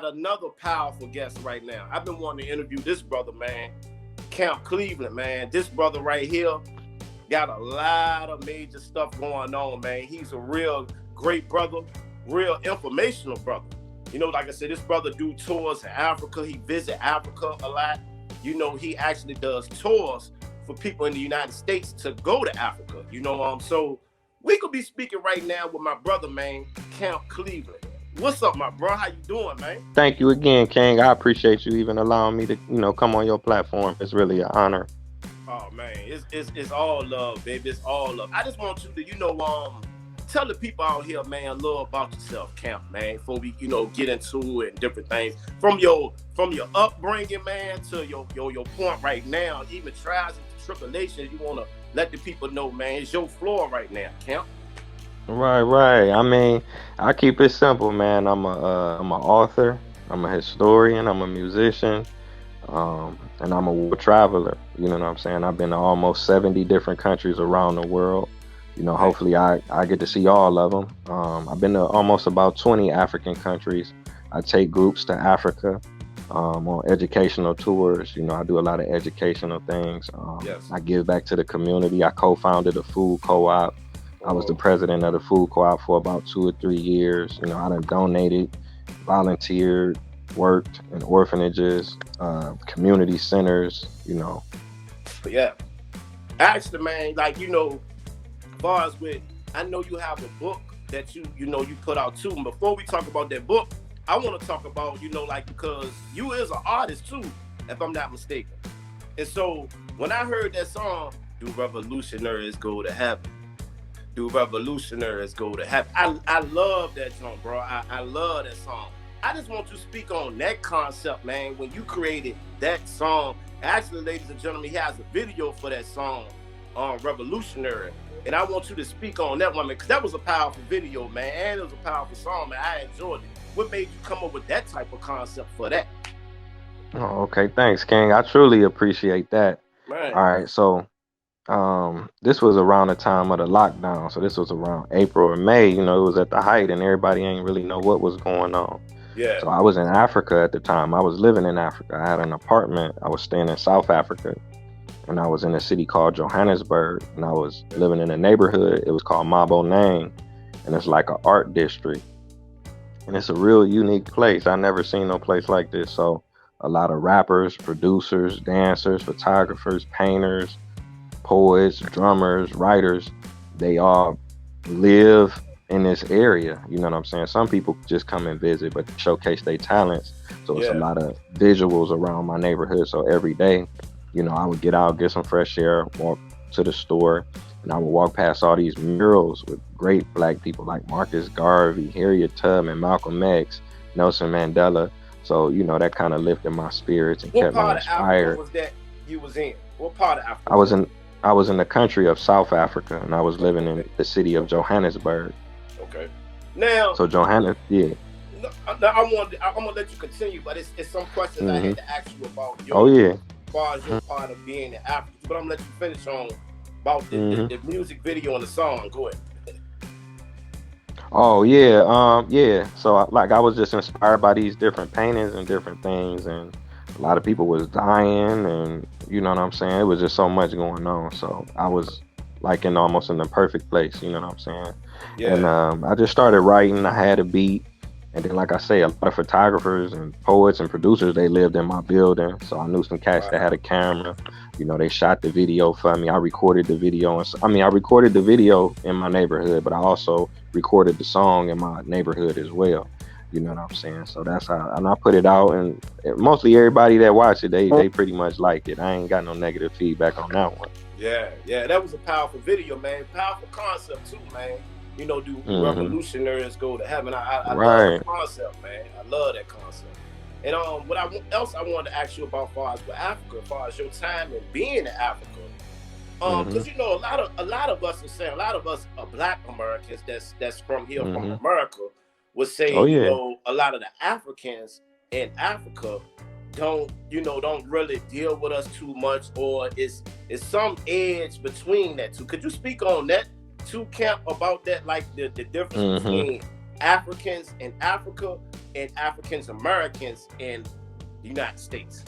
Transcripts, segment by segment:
Another powerful guest right now. I've been wanting to interview this brother, man. Camp Cleveland, man. This brother right here got a lot of major stuff going on, man. He's a real great brother, real informational brother. Like I said, this brother do tours in Africa. He visit Africa a lot. He actually does tours for people in the United States to go to Africa. So we could be speaking right now with my brother, man, Camp Cleveland. What's up, my bro? How you doing, man? Thank you again, King. I appreciate you even allowing me to, come on your platform. It's really an honor. Oh man, it's all love, baby. It's all love. I just want you to, tell the people out here, man, a little about yourself, Camp, man, before we, get into it and different things. From your upbringing, man, to your point right now, even trials and tribulations, you wanna let the people know, man, it's your floor right now, Camp. Right. I mean, I keep it simple, man. I'm an author. I'm a historian. I'm a musician. And I'm a world traveler. You know what I'm saying? I've been to almost 70 different countries around the world. Hopefully I get to see all of them. I've been to almost about 20 African countries. I take groups to Africa on educational tours. I do a lot of educational things. Yes. I give back to the community. I co-founded a food co-op. I was the president of the food co-op for about 2 or 3 years. I done donated, volunteered, worked in orphanages, community centers, But yeah. Actually, man, as far as with, I know you have a book that you put out too. And before we talk about that book, I want to talk about, because you is an artist too, if I'm not mistaken. And so when I heard that song, Do Revolutionaries Go to Heaven? Do Revolutionaries Go to Heaven? I love that song, bro. I love that song. I just want you to speak on that concept, man, when you created that song. Actually, ladies and gentlemen, he has a video for that song, Revolutionary. And I want you to speak on that one, man, because that was a powerful video, man, and it was a powerful song, man. I enjoyed it. What made you come up with that type of concept for that? Oh, okay. Thanks, King. I truly appreciate that. Man. All right. So, this was around the time of the lockdown. So this was around April or May. It was at the height and everybody ain't really know what was going on. Yeah. So I was in Africa at the time. I was living in Africa. I had an apartment. I was staying in South Africa. And I was in a city called Johannesburg. And I was living in a neighborhood. It was called Maboneng. And it's like an art district. And it's a real unique place. I never seen no place like this. So a lot of rappers, producers, dancers, photographers, painters, poets, drummers, writers, they all live in this area. You know what I'm saying? Some people just come and visit, but showcase their talents. So it's a lot of visuals around my neighborhood. So every day, I would get out, get some fresh air, walk to the store, and I would walk past all these murals with great black people like Marcus Garvey, Harriet Tubman, Malcolm X, Nelson Mandela. So, that kind of lifted my spirits and kept me inspired. What part of Africa was that you was in? What part of Africa? I was in the country of South Africa, and I was living in the city of Johannesburg. Okay. Now. So yeah. I'm gonna let you continue, but it's some questions I had to ask you about as far as your part of being in Africa. But I'm gonna let you finish on about the music video and the song. Go ahead. Oh yeah. So I was just inspired by these different paintings and different things, and a lot of people was dying, and you know what I'm saying. It was just so much going on. So I was almost in the perfect place. You know what I'm saying. Yeah. And I just started writing. I had a beat, and then like I say, a lot of photographers and poets and producers, they lived in my building. So I knew some cats that had a camera. They shot the video for me. I recorded the video. I recorded the video in my neighborhood, but I also recorded the song in my neighborhood as well. You know what I'm saying? So that's how, and I put it out, and mostly everybody that watched it, they pretty much liked it. I ain't got no negative feedback on that one. Yeah, that was a powerful video, man. Powerful concept too, man. Do revolutionaries go to heaven? I love the concept, man. I love that concept. And what else I wanted to ask you about, as far as with Africa, as far as your time and being in Africa, because a lot of us are saying, a lot of us are Black Americans that's from here, from America, would say, a lot of the Africans in Africa don't really deal with us too much, or it's some edge between that two. Could you speak on that too, Camp, about that, like the difference between Africans in Africa and Africans Americans in the United States.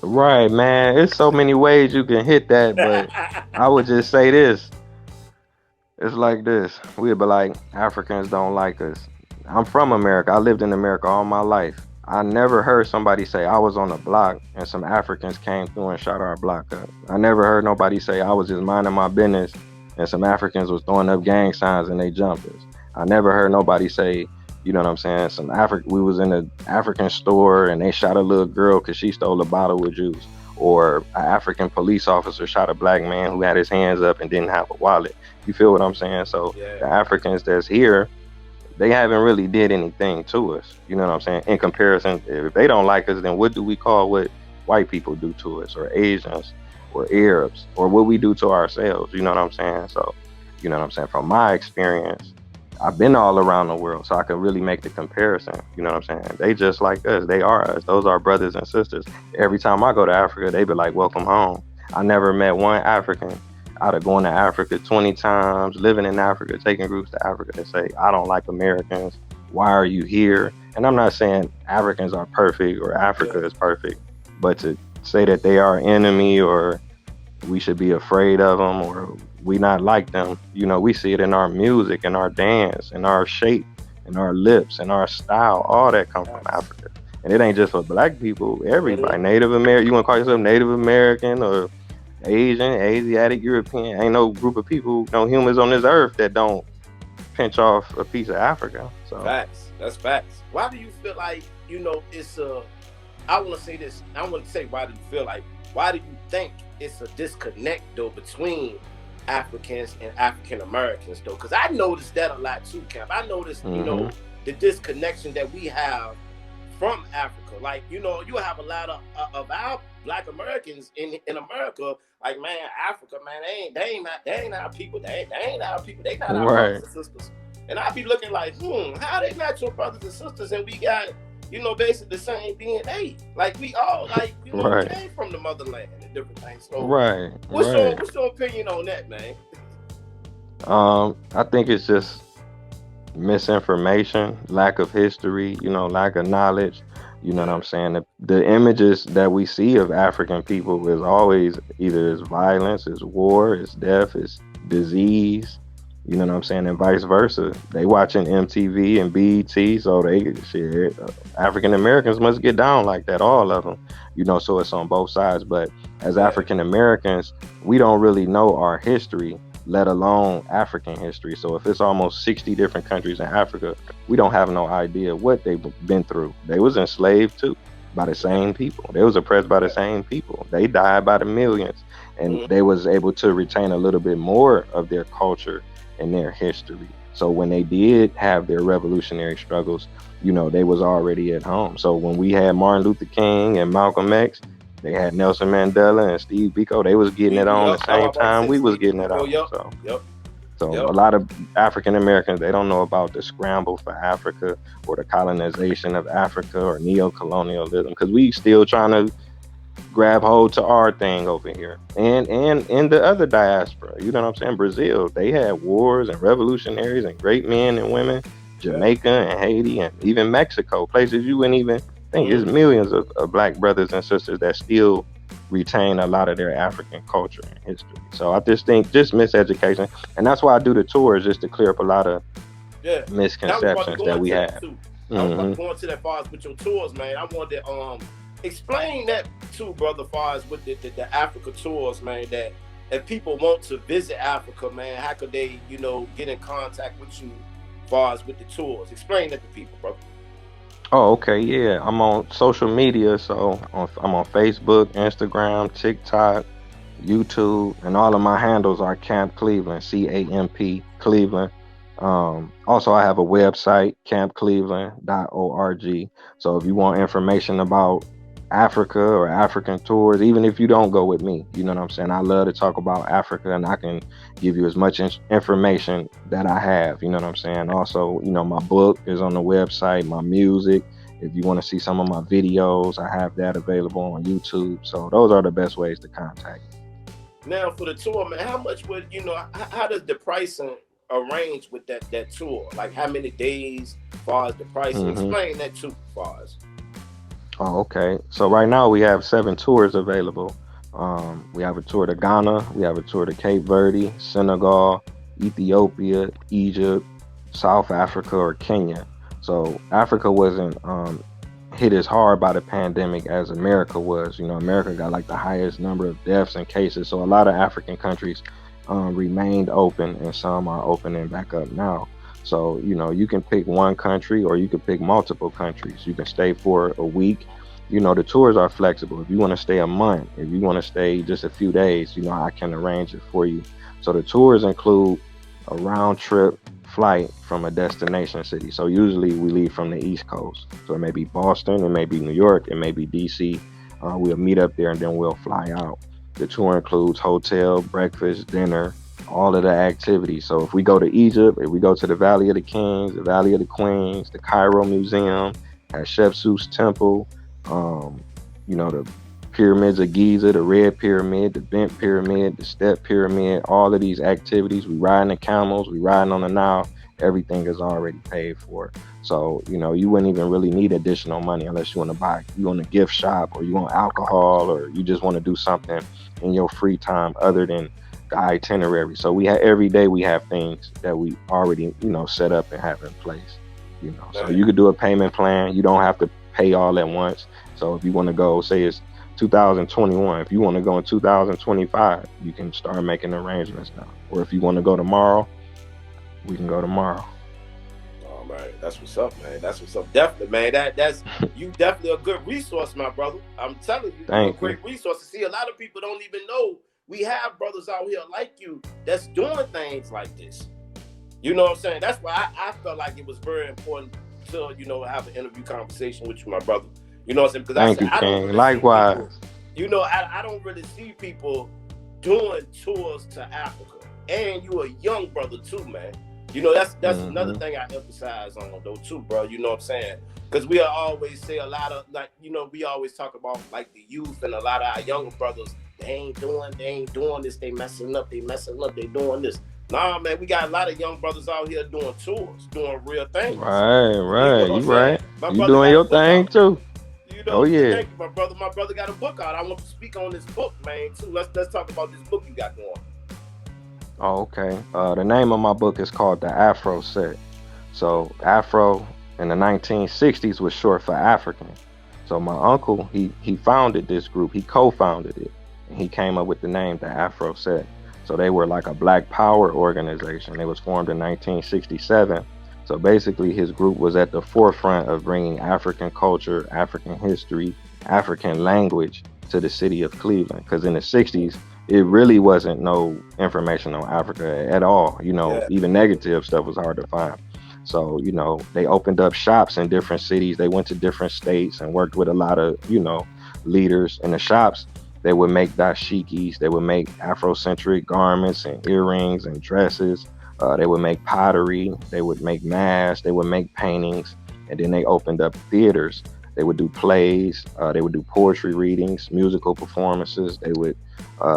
Right, man. It's so many ways you can hit that, but I would just say this. It's like this. We'd be like, Africans don't like us. I'm from America. I lived in America all my life. I never heard somebody say I was on the block and some Africans came through and shot our block up. I never heard nobody say I was just minding my business and some Africans was throwing up gang signs and they jumped us. I never heard nobody say, you know what I'm saying? We was in an African store and they shot a little girl because she stole a bottle with juice. Or an African police officer shot a black man who had his hands up and didn't have a wallet. You feel what I'm saying? So Yeah. the Africans that's here, they haven't really did anything to us. You know what I'm saying? In comparison, if they don't like us, then what do we call what white people do to us, or Asians, or Arabs, or what we do to ourselves? You know what I'm saying? So, you know what I'm saying? From my experience, I've been all around the world, so I can really make the comparison. You know what I'm saying? They just like us. They are us. Those are brothers and sisters. Every time I go to Africa, they be like, "Welcome home." I never met one African out of going to Africa 20 times, living in Africa, taking groups to Africa and say, I don't like Americans. Why are you here? And I'm not saying Africans are perfect or Yeah. Africa is perfect, but to say that they are enemy or we should be afraid of them or we not like them, you know, we see it in our music and our dance and our shape and our lips and our style. All that come from Facts. Africa. And it ain't just for black people, everybody. Mhm. Native American, you want to call yourself Native American or Asian, Asiatic, European. Ain't no group of people, no humans on this earth that don't pinch off a piece of Africa. So, Facts. That's facts. Why do you feel like it's a? I want to say this. I want to say why do you feel like? Why do you think it's a disconnect though between Africans and African Americans though? Because I noticed that a lot too, Camp. I noticed hmm the disconnection that we have from Africa. Like you have a lot of our Black Americans in America. Like man, Africa, man, they ain't our people. They ain't our people. They not our brothers right, and sisters. And I be looking like, how they not your brothers and sisters? And we got basically the same DNA. Like we all like right, came from the motherland and different things. So right, what's your right. what's your opinion on that, man? I think it's just misinformation, lack of history, lack of knowledge. You know what Yeah, I'm saying? The images that we see of African people is always either it's violence, it's war, it's death, it's disease. You know what I'm saying? And vice versa. They watching MTV and BET, so they shit. African Americans must get down like that, all of them. So it's on both sides. But as yeah, African Americans, we don't really know our history, let alone African history. So if it's almost 60 different countries in Africa, we don't have no idea what they've been through. They was enslaved too by the yeah, same people. They was oppressed by the yeah. same people. They died by the millions. And Mm-hmm. they was able to retain a little bit more of their culture and their history. So when they did have their revolutionary struggles, they was already at home. So when we had Martin Luther King and Malcolm X, they had Nelson Mandela and Steve Biko. They was getting it We on the up. I same was about to time say we was Stevie getting it Biko. on. Yup, So yup, so a yup. lot of African Americans, they don't know about the scramble for Africa or the colonization of Africa or neo-colonialism because we still trying to grab hold to our thing over here. And in the other diaspora, you know what I'm saying? Brazil, they had wars and revolutionaries and great men and women. Yeah. Jamaica and Haiti and even Mexico, places you wouldn't even think. There's Mm-hmm. millions of black brothers and sisters that still retain a lot of their African culture and history. So I just think just miseducation, and that's why I do the tours just to clear up a lot of Yeah. And I was about to misconceptions go that we into that have. too. I was about hmm to go into that far as with your tours, man. I wanted to explain that too, brother, far as with the Africa tours, man, that if people want to visit Africa, man, how could they, get in contact with you far as with the tours? Explain that to people, bro. Oh, okay, yeah. I'm on social media, so I'm on Facebook, Instagram, TikTok, YouTube, and all of my handles are Camp Cleveland, CAMP Cleveland. Also, I have a website, campcleveland.org. So if you want information about Africa or African tours, even if you don't go with me, you know what I'm saying? I love to talk about Africa and I can give you as much information that I have, you know what I'm saying? Also, my book is on the website, my music. If you want to see some of my videos, I have that available on YouTube. So those are the best ways to contact me. Now for the tour, man, how much would how does the pricing arrange with that tour? Like how many days, as far as the pricing? Hmm. Explain that too, as far as. Oh, okay. So right now we have 7 tours available. We have a tour to Ghana, we have a tour to Cape Verde, Senegal, Ethiopia, Egypt, South Africa, or Kenya. So Africa wasn't hit as hard by the pandemic as America was. You know, America got like the highest number of deaths and cases. So a lot of African countries remained open, and some are opening back up now. So, you know, you can pick one country or you can pick multiple countries. You can stay for a week. You know, the tours are flexible. If you want to stay a month, if you want to stay just a few days, you know, I can arrange it for you. So the tours include a round trip flight from a destination city. So usually we leave from the East Coast. So it may be Boston, it may be New York, it may be DC. We'll meet up there and then we'll fly out. The tour includes hotel, breakfast, dinner, all of the activities. So if we go to Egypt, if we go to the Valley of the Kings, the Valley of the Queens, the Cairo Museum, Hatshepsut's Temple, um, you know, the pyramids of Giza, the Red Pyramid, the Bent Pyramid, the Step Pyramid, all of these activities. We riding the camels, we riding on the Nile. Everything is already paid for. So, you know, you wouldn't even really need additional money unless you want to buy, you want a gift shop or you want alcohol or you just want to do something in your free time other than the itinerary. So we have every day we have things that we already, you know, set up and have in place. You know, so Man, you could do a payment plan. You don't have to pay all at once. So if you want to go, say it's 2021, if you want to go in 2025, you can start making arrangements now. Or if you want to go tomorrow, we can go tomorrow. oh man, that's what's up, man. That's what's up. Definitely, man. That's you definitely a good resource, my brother. I'm telling you, you a Thank you. great resource. See, a lot of people don't even know we have brothers out here like you that's doing things like this. You know what I'm saying? That's why I felt like it was very important to, have an interview conversation with you, my brother. You know what I'm saying? Because I Thank said you, I don't King. really see people, Likewise. I don't really see people doing tours to Africa. And you a young brother too, man. That's another Hmm. thing I emphasize on though too, bro. You know what I'm saying? Because we always say a lot of like, we always talk about like the youth and a lot of our younger brothers. They ain't doing this. They doing this. Nah, man, we got a lot of young brothers out here doing tours, doing real things. Right, You know right. what I'm You saying? right. My You brother doing got a your book thing out. too. Oh Yeah, yeah. thank you, my brother. My brother got a book out. I want to speak on this book, man, too. Let's talk about this book you got going. Oh, okay. The name of my book is called The Afro Set. So Afro in the 1960s was short for African. So my uncle, he founded this group. He co-founded it, and he came up with the name the Afro Set. So they were like a Black Power organization. It was formed in 1967. So basically, his group was at the forefront of bringing African culture, African history, African language to the city of Cleveland. Because in the 60s, it really wasn't no information on Africa at all. You know, Yeah, even negative stuff was hard to find. So, you know, they opened up shops in different cities. They went to different states and worked with a lot of, leaders in the shops. They would make dashikis. They would make Afrocentric garments and earrings and dresses. They would make pottery. They would make masks. They would make paintings. And then they opened up theaters. They would do plays. They would do poetry readings, musical performances. They would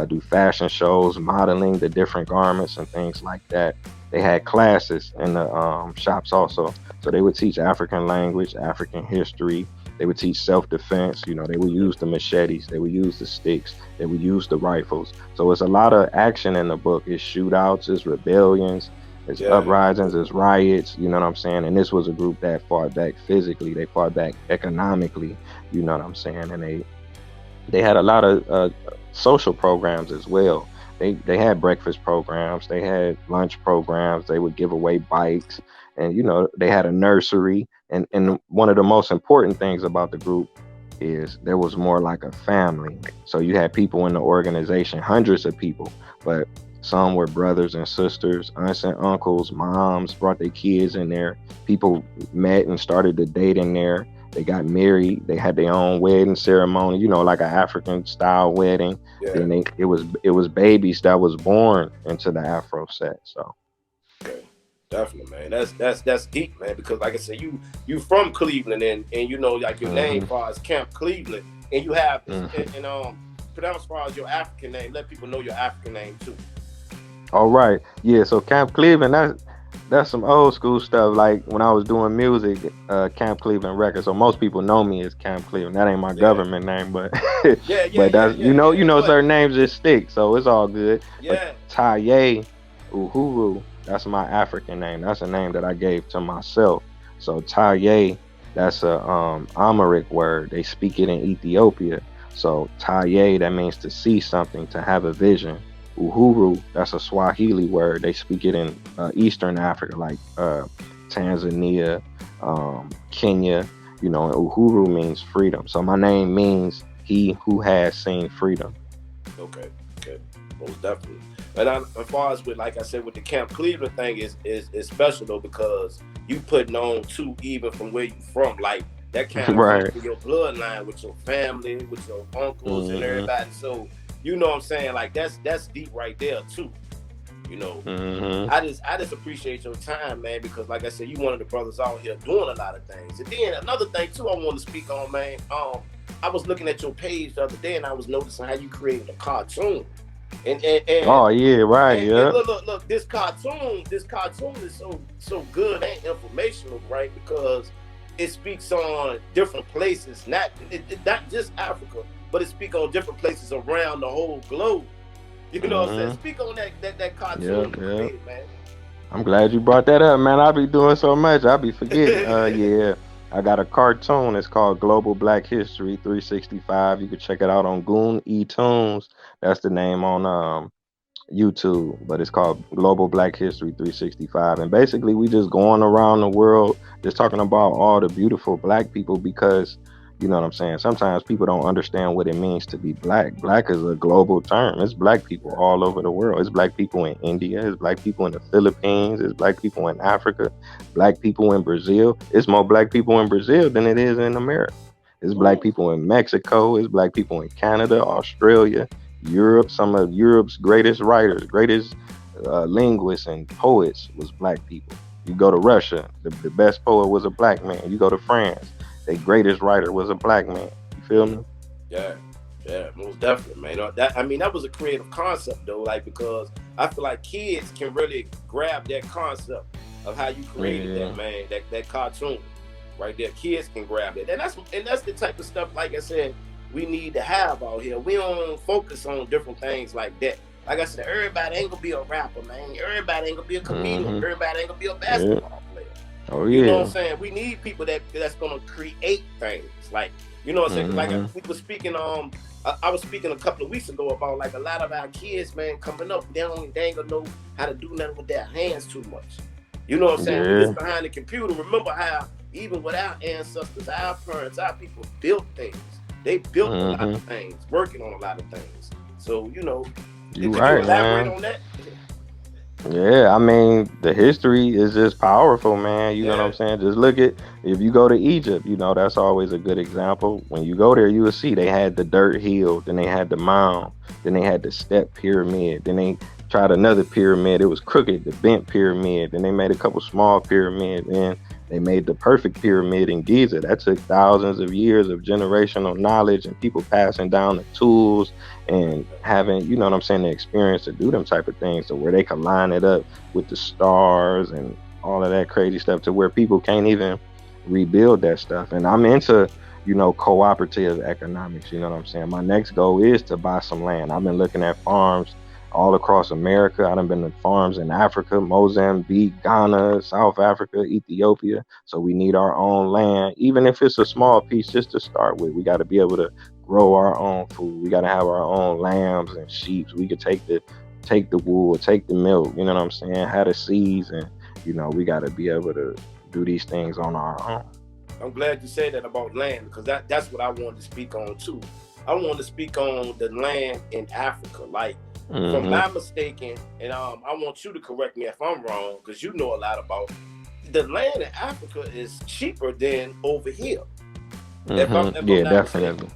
do fashion shows, modeling the different garments and things like that. They had classes in the shops also. So they would teach African language, African history. They would teach self-defense. You know, they would use the machetes. They would use the sticks. They would use the rifles. So it's a lot of action in the book. It's shootouts, it's rebellions, it's yeah, uprisings, it's riots. You know what I'm saying? And this was a group that fought back physically. They fought back economically. You know what I'm saying? And they had a lot of social programs as well. They had breakfast programs, they had lunch programs, they would give away bikes, and they had a nursery. And one of the most important things about the group is there was more like a family. So you had people in the organization, hundreds of people, but some were brothers and sisters, aunts and uncles, moms brought their kids in there. People met and started to date in there. They got married. They had their own wedding ceremony, like an African style wedding. yeah. Then it was babies that was born into the Afro set. So Okay. Definitely, man. That's deep, man. Because like I said, you from Cleveland, and like your name, hmm far as Camp Cleveland, and you have hmm and pronounce as far as your African name. Let people know your African name too. All right. Yeah, so Camp Cleveland, that's some old school stuff. Like when I was doing music, Camp Cleveland Records. So most people know me as Camp Cleveland. That ain't my Yeah, government name, but yeah, yeah, but yeah, that's yeah, yeah. But certain names just stick, so it's all good. But yeah, Taye Uhuru, that's my African name. That's a name that I gave to myself. So Taye, that's a Amharic word. They speak it in Ethiopia. So Taye, that means to see something, to have a vision. Uhuru, that's a Swahili word. They speak it in Eastern Africa, like Tanzania, Kenya. You know, and Uhuru means freedom. So my name means he who has seen freedom. okay, okay, most definitely. And as far as with, like I said, with the Camp Cleveland thing is special though, because you putting on too, even from where you from, like that kind of come Right. through your bloodline with your family, with your uncles and Hmm. everybody. So you know what I'm saying, like that's deep right there too. You know, Hmm. I just appreciate your time, man, because like I said, you one of the brothers out here doing a lot of things. And then another thing too, I want to speak on, man. I was looking at your page the other day, and I was noticing how you created a cartoon. And and and, Oh yeah, right. and Yeah. look, this cartoon is so good and informational, right? Because it speaks on different places, not just Africa, but it speaks on different places around the whole globe. You know what I'm saying? Hmm. Speak on that Yeah. cartoon you Yeah. created, man. I'm glad you brought that up, man. I be doing so much, I be forgetting. Yeah, I got a cartoon. It's called Global Black History 365. You can check it out on Goon E Tunes. That's the name on YouTube, but it's called Global Black History 365. And basically, we just going around the world, just talking about all the beautiful black people because, you know what I'm saying? Sometimes people don't understand what it means to be black. Black is a global term. It's black people Yeah. all over the world. It's black people in India. It's black people in the Philippines. It's black people in Africa. Black people in Brazil. It's more black people in Brazil than it is in America. It's black Mm, people in Mexico. It's black people in Canada, Australia, Europe. Some of Europe's greatest writers, greatest linguists and poets was black people. You go to Russia, the best poet was a black man. You go to France, the greatest writer was a black man. You feel mm. me? Yeah, yeah, most definitely, man. That I mean, that was a creative concept though, like because I feel like kids can really grab that concept of how you created Yeah. that, man. That cartoon, right there. Kids can grab it, and that's the type of stuff, like I said, we need to have out here. We don't focus on different things like that. Like I said, everybody ain't gonna be a rapper, man. Everybody ain't gonna be a comedian. Hmm. Everybody ain't gonna be a Yeah. basketball player. Oh You know what I'm yeah. saying? We need people that's gonna create things. Like, you know what I'm saying? 'Cause like Hmm. we were speaking, I was speaking a couple of weeks ago about like a lot of our kids, man, coming up, they ain't gonna know how to do nothing with their hands too much. You know what I'm saying? We Yeah. just behind the computer. Remember how even with our ancestors, our parents, our people built things. They built a lot Hmm. of things, working on a lot of things. So you know, You could you right, elaborate man. on that? Yeah, I mean, the history is just powerful, man. You know what I'm Yeah. saying? Just look at if you go to Egypt, that's always a good example. When you go there, you will see they had the dirt hill, then they had the mound, then they had the step pyramid, then they tried another pyramid. It was crooked, the bent pyramid. Then they made a couple small pyramids, and they made the perfect pyramid in Giza. That took thousands of years of generational knowledge and people passing down the tools and having, you know what I'm saying, the experience to do them type of things. So where they can line it up with the stars and all of that crazy stuff to where people can't even rebuild that stuff. And I'm into, cooperative economics. You know what I'm saying? My next goal is to buy some land. I've been looking at farms all across America. I've been to farms in Africa, Mozambique, Ghana, South Africa, Ethiopia. So we need our own land, even if it's a small piece just to start with. We got to be able to grow our own food. We got to have our own lambs and sheep. We could take the wool, take the milk. You know what I'm saying? Have the seeds, and we got to be able to do these things on our own. I'm glad you said that about land because that's what I wanted to speak on too. I wanted to speak on the land in Africa. Like, from Hmm. my mistaken, and I want you to correct me if I'm wrong because you know a lot about the land in Africa is cheaper than over here. If I'm Yeah, not mistaken, definitely.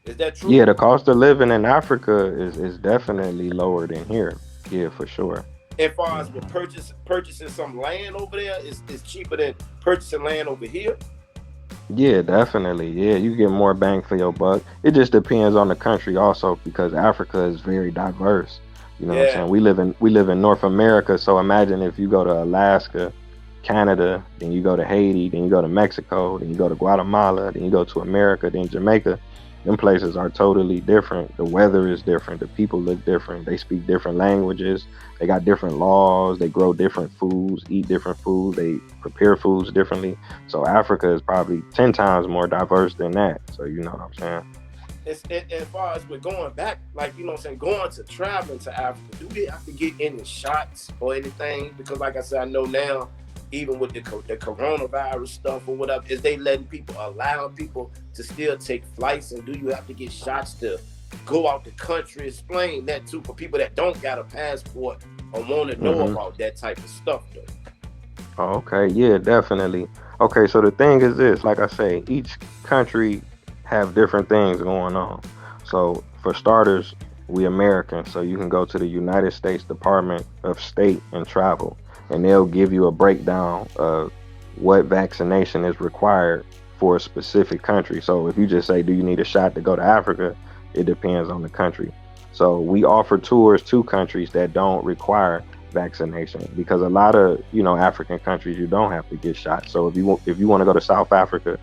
is that true? Yeah, the cost of living in Africa is definitely lower than here. Yeah, for sure. As far as with Hmm. purchasing some land over there is cheaper than purchasing land over here. Yeah, definitely. Yeah, you get more bang for your buck. It just depends on the country also because Africa is very diverse. You know what I'm Yeah. saying? We live in North America, so imagine if you go to Alaska, Canada, then you go to Haiti, then you go to Mexico, then you go to Guatemala, then you go to America, then Jamaica. Them places are totally different. The weather is different. The people look different. They speak different languages. They got different laws. They grow different foods, eat different foods. They prepare foods differently. So Africa is probably 10 times more diverse than that. So you know what I'm saying? As far as we're going back, like you know what I'm saying, going to traveling to Africa, do we have to get any shots or anything? Because like I said, I know now, even with the coronavirus stuff or whatever, is they letting people allowing people to still take flights, and do you have to get shots to go out the country? Explain that too for people that don't got a passport or want to know Hmm. about that type of stuff though. Oh, okay, yeah, definitely. Okay, so the thing is this, like I say, each country have different things going on. So for starters, we Americans, so you can go to the United States Department of State and Travel, and they'll give you a breakdown of what vaccination is required for a specific country. So if you just say, do you need a shot to go to Africa? It depends on the country. So we offer tours to countries that don't require vaccination because a lot of African countries you don't have to get shot. So if you want to go to South Africa,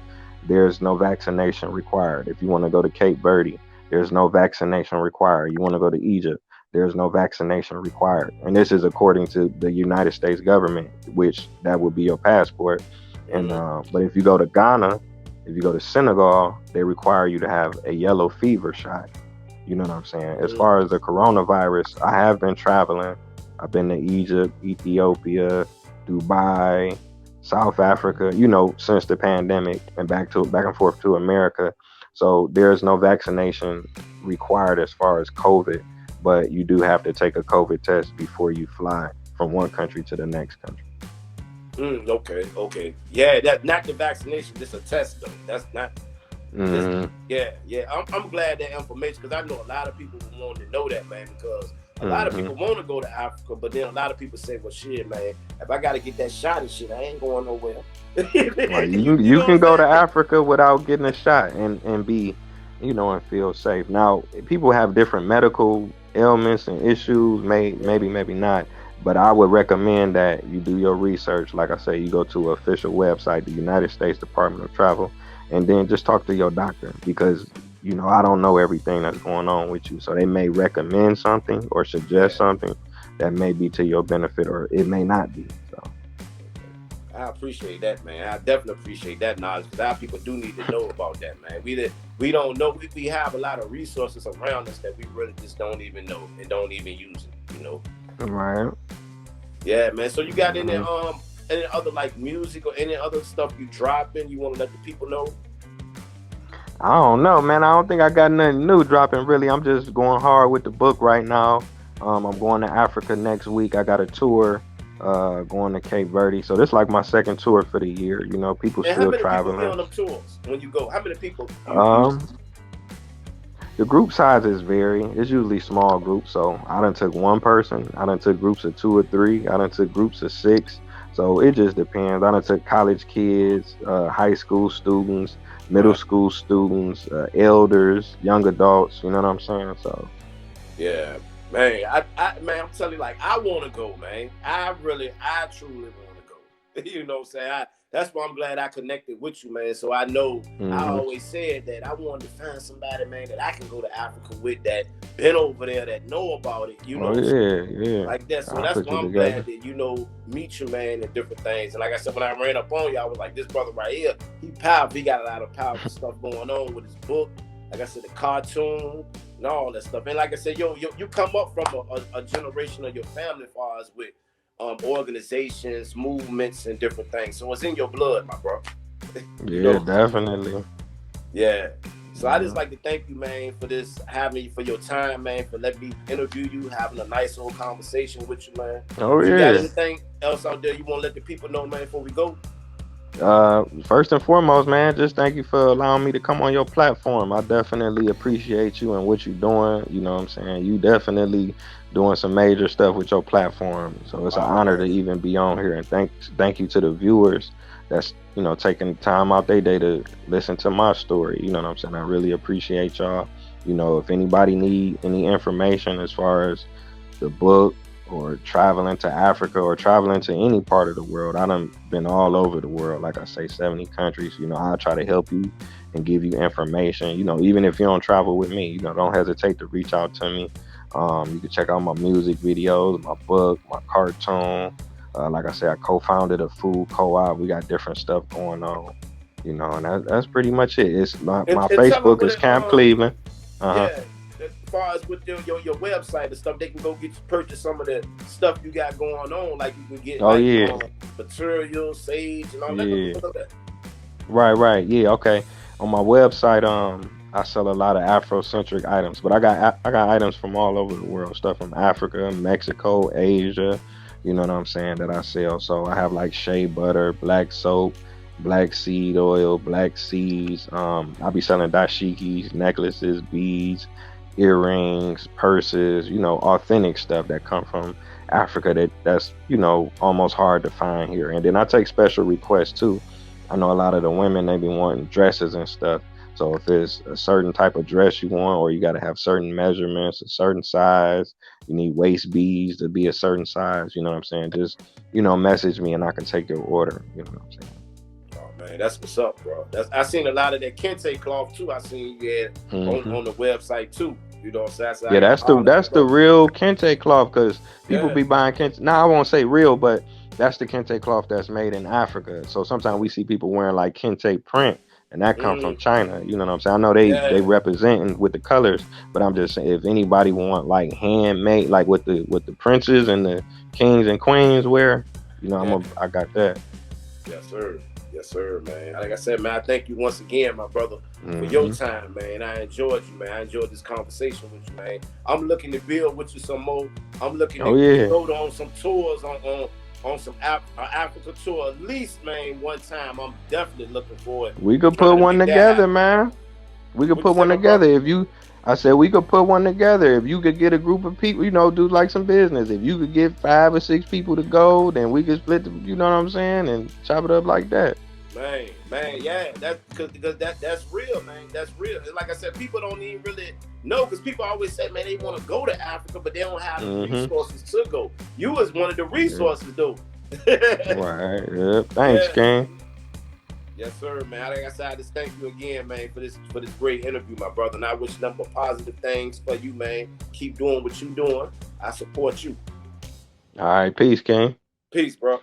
there's no vaccination required. If you want to go to Cape Verde, there's no vaccination required. You want to go to Egypt, there's no vaccination required. And this is according to the United States government, which that would be your passport. And Mm-hmm. but if you go to Ghana, if you go to Senegal, they require you to have a yellow fever shot. You know what I'm saying? As Mm-hmm. far as the coronavirus, I have been traveling. I've been to Egypt, Ethiopia, Dubai, South Africa, since the pandemic and back and forth to America. So there's no vaccination required as far as COVID, but you do have to take a COVID test before you fly from one country to the next country. Okay, okay. Yeah, that not the vaccination, just a test though. That's not just Hmm. yeah, yeah. I'm glad that information because I know a lot of people want to know that, man. Because a lot of Hmm. people want to go to Africa, but then a lot of people say, "Well, shit, man, if I got to get that shot and shit, I ain't going nowhere." Like you, you you you know can what go I'm to saying? Africa without getting a shot and be, and feel safe. Now, people have different medical ailments and issues, maybe not, but I would recommend that you do your research. Like I say, you go to an official website, the United States Department of Travel, and then just talk to your doctor because I don't know everything that's going on with you. So they may recommend something or suggest Yeah. something that may be to your benefit or it may not be. So, I appreciate that, man. I definitely appreciate that knowledge because our people do need to know about that, man. We don't know. We have a lot of resources around us that we really just don't even know and don't even use it. right. Yeah, man. So you got Mhm. any other like music or any other stuff you dropping? You want to let the people know? I don't know, man. I don't think I got nothing new dropping really. I'm just going hard with the book right now. I'm going to Africa next week. I got a tour going to Cape Verde. So this is like my second tour for the year. People And how still many people be traveling. on them tours when you go? How many people you usually? Um the group sizes vary. It's usually small groups. So I done took one person. I done took groups of two or three. I done took groups of six. So it just depends. I done took college kids, high school students, middle Right. school students, elders, young adults. You know what I'm saying? So Yeah, man. Man, I'm telling you, like, I want to go, man. I truly want to go. You know what I'm saying? That's why I'm glad I connected with you, man. So I know I hmm. always said that I wanted to find somebody, man, that I can go to Africa with that been over there that know about it. You Oh know, yeah, yeah. like that. So I'll that's put why you I'm glad together. that meet you, man, and different things. And like I said, when I ran up on you, I was like, this brother right here, he powerful. He got a lot of powerful stuff going on with his book. Like I said, the cartoon and all that stuff. And like I said, you come up from a generation of your family, as far as with organizations, movements, and different things. So it's in your blood, my bro. you Yeah, know, definitely. yeah. So I just Yeah. like to thank you, man, for this, having you for your time, man, for letting me interview you, having a nice old conversation with you, man. Oh Do you got yeah. anything else out there you want to let the people know, man, before we go? First and foremost, man, just thank you for allowing me to come on your platform. I definitely appreciate you and what you're doing. You know what I'm saying? You definitely doing some major stuff with your platform. So it's an Oh honor to man, even be on here. And thank you to the viewers that's taking time out their day to listen to my story. You know what I'm saying? I really appreciate y'all. If anybody need any information as far as the book or traveling to Africa or traveling to any part of the world. I done been all over the world, like I say, 70 countries. I'll try to help you and give you information. Even if you don't travel with me, don't hesitate to reach out to me. You can check out my music videos, my book, my cartoon. Like I said, I co-founded a food co-op. We got different stuff going on. And that's pretty much it. It's my And tell them Facebook what is it Camp Cleveland. Uh-huh. yeah. As far as with your website and stuff, they can go get you purchase some of the stuff you got going on. Like you can get Oh yeah. material, sage, and all Yeah. that. Right. Yeah, okay. On my website, I sell a lot of Afrocentric items, but I got items from all over the world, stuff from Africa, Mexico, Asia, you know what I'm saying, that I sell. So I have like shea butter, black soap, black seed oil, black seeds. I'll be selling dashikis, necklaces, beads, earrings, purses, authentic stuff that come from Africa that's almost hard to find here. And then I take special requests too. I know a lot of the women, they be wanting dresses and stuff. So if it's a certain type of dress you want, or you got to have certain measurements, a certain size, you need waist beads to be a certain size. You know what I'm saying? Just message me and I can take your order. You know what I'm saying? Oh man, that's what's up, bro. I seen a lot of that kente cloth too. I seen you had Hmm. on the website too. You know what I'm saying? So I Yeah, got that's the all that, that's the bro. real kente cloth because people Yeah. be buying kente. Now I won't say real, but that's the kente cloth that's made in Africa. So sometimes we see people wearing like kente print, and that comes from Mm, China. You know what I'm saying? I know they yeah. representing with the colors, but I'm just saying if anybody want like handmade, like with the princes and the kings and queens wear, Yeah. I got that. Yes, sir. Yes, sir, man. Like I said, man, I thank you once again, my brother, for your Hmm. time, man. I enjoyed you, man. I enjoyed this conversation with you, man. I'm looking to build with you some more. I'm looking Oh to yeah, go on some tours on some Africa tour at least, man, one time. I'm definitely looking forward we to could put trying to one make that together, happen. man. We could What you put say, one my together. brother? I said we could put one together. If you could get a group of people, do like some business. If you could get 5 or 6 people to go, then we could split you know what I'm saying, and chop it up like that. Man, yeah, that's because that's real, man. That's real. And like I said, people don't even really know because people always say, man, they want to go to Africa, but they don't have the Hmm. resources to go. You was one of the Yeah. resources, though. Right. Yep. Thanks, Yeah, King. yes, sir, man. Like I said, I just thank you again, man, for this great interview, my brother. And I wish nothing but positive things for you, man. Keep doing what you doing. I support you. All right. Peace, King. Peace, bro.